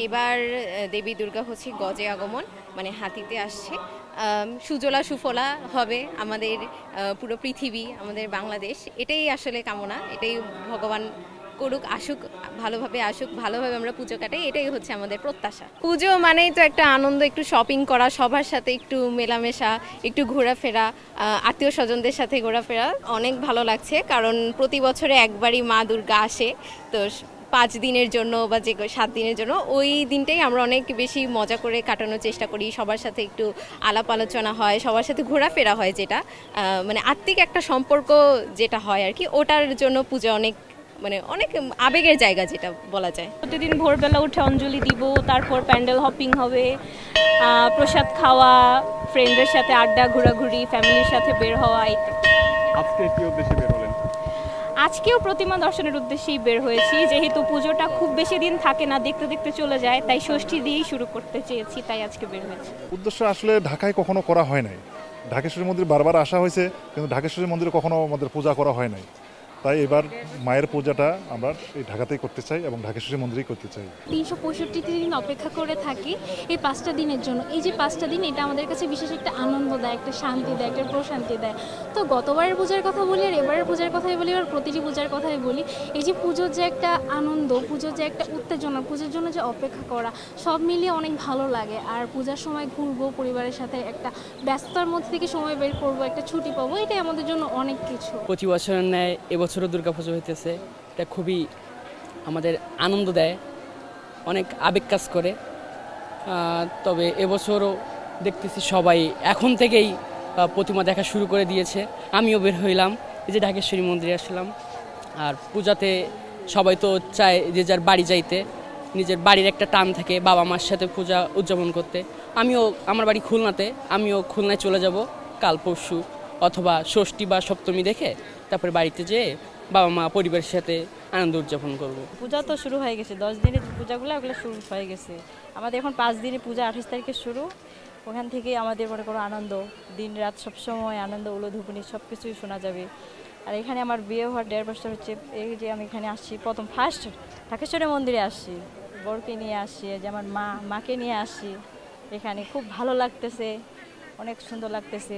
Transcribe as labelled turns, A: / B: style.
A: এবার দেবী দুর্গা হচ্ছে গজে আগমন, মানে হাতিতে আসছে। সুজলা সুফলা হবে আমাদের পুরো পৃথিবী, আমাদের বাংলাদেশ। এটাই আসলে কামনা, এটাই ভগবান করুক, আসুক, ভালোভাবে আসুক, ভালোভাবে আমরা পুজো কাটাই, এটাই হচ্ছে আমাদের প্রত্যাশা। পুজো মানেই তো একটা আনন্দ, একটু শপিং করা, সবার সাথে একটু মেলামেশা, একটু ঘোরাফেরা, আত্মীয় স্বজনদের সাথে ঘোরাফেরা অনেক ভালো লাগছে। কারণ প্রতি বছরে একবারই মা দুর্গা আসে, তো 5 দিনের জন্য বা যে 7 দিনের জন্য ওই দিনটাই আমরা অনেক বেশি মজা করে কাটানোর চেষ্টা করি। সবার সাথে একটু আলাপ আলোচনা হয়, সবার সাথে ঘোরাফেরা হয়, যেটা মানে আত্মিক একটা সম্পর্ক যেটা হয় আর কি, ওটার জন্য পূজা অনেক মানে অনেক আবেগের জায়গা যেটা বলা যায়।
B: প্রতিদিন ভোরবেলা উঠে অঞ্জলি দিব, তারপর প্যান্ডেল হপিং হবে, প্রসাদ খাওয়া, ফ্রেন্ডদের সাথে আড্ডা, ঘোরাঘুরি, ফ্যামিলির সাথে বের হওয়া।
C: আজকে কি উদ্দেশ্যে বের হলেন?
B: আজকেও প্রতিমা দর্শনের উদ্দেশ্যেই বের হয়েছি, যেহেতু পুজোটা খুব বেশি দিন থাকে না, দেখতে দেখতে চলে যায়, তাই ষষ্ঠী দিয়েই শুরু করতে চেয়েছি, তাই আজকে বের হয়েছি।
D: উদ্দেশ্য আসলে ঢাকায় কখনো করা হয় নাই। ঢাকেশ্বরী মন্দির বারবার আসা হয়েছে, কিন্তু ঢাকেশ্বরী মন্দিরে কখনো আমাদের পূজা করা হয় নাই। তাই এবার মায়ের পূজাটা আমরা এই ঢাকাতেই করতে চাই এবং ঢাকেশ্বরী মন্দিরেই করতে চাই।
E: 365 দিন অপেক্ষা করে থাকি এই 5টা দিনের জন্য। এই যে 5টা দিন, এটা আমাদের কাছে বিশেষ একটা আনন্দ দেয়, একটা শান্তি দেয়, একটা প্রশান্তি দেয়। তো গতবারের পূজার কথা বলি আর এবারের পূজার কথাই বলি, আর প্রতিটি পূজার কথাই বলি। এই যে পুজোর যে একটা আনন্দ, পুজোর যে একটা উত্তেজনা, পুজোর জন্য যে অপেক্ষা করা, সব মিলিয়ে অনেক ভালো লাগে। আর পূজার সময় ঘুরবো, পরিবারের সাথে একটা ব্যস্ততার মধ্যে থেকে সময় বের করবো, একটা ছুটি পাবো, এটাই আমাদের জন্য অনেক কিছু।
F: প্রতি বছরের ন্যায় এবছরও দুর্গাপুজো হইতেছে, এটা খুবই আমাদের আনন্দ দেয়, অনেক আবেগ কাজ করে। তবে এবছরও দেখতেছি সবাই এখন থেকেই প্রতিমা দেখা শুরু করে দিয়েছে। আমিও বের হইলাম, এই যে ঢাকেশ্বরী মন্দিরে আসলাম। আর পূজাতে সবাই তো চায় যে যার বাড়ি যাইতে, নিজের বাড়ির একটা টান থাকে বাবা মার সাথে পূজা উদযাপন করতে। আমিও আমার বাড়ি খুলনাতে, আমিও খুলনায় চলে যাব কাল পরশু, অথবা ষষ্ঠী বা সপ্তমী দেখে তারপরে বাড়িতে যেয়ে বাবা মা পরিবারের সাথে আনন্দ উদযাপন করবো।
B: পূজা তো শুরু হয়ে গেছে, 10 দিনের পূজাগুলো ওগুলো শুরু হয়ে গেছে। আমাদের এখন 5 দিনের পূজা, 28 তারিখে শুরু। ওখান থেকে আমাদের মনে করো আনন্দ, দিন রাত সবসময় আনন্দ, উলুধুপুনি সব কিছুই শোনা যাবে। আর এখানে আমার বিয়ে হওয়ার 1.5 বছর হচ্ছে। এই যে আমি এখানে আসছি, প্রথম ফার্স্ট ঢাকেশ্বরী মন্দিরে আসছি, বরকে নিয়ে আসছি, যে আমার মাকে নিয়ে আসছি। এখানে খুব ভালো লাগতেছে, অনেক সুন্দর লাগতেছে।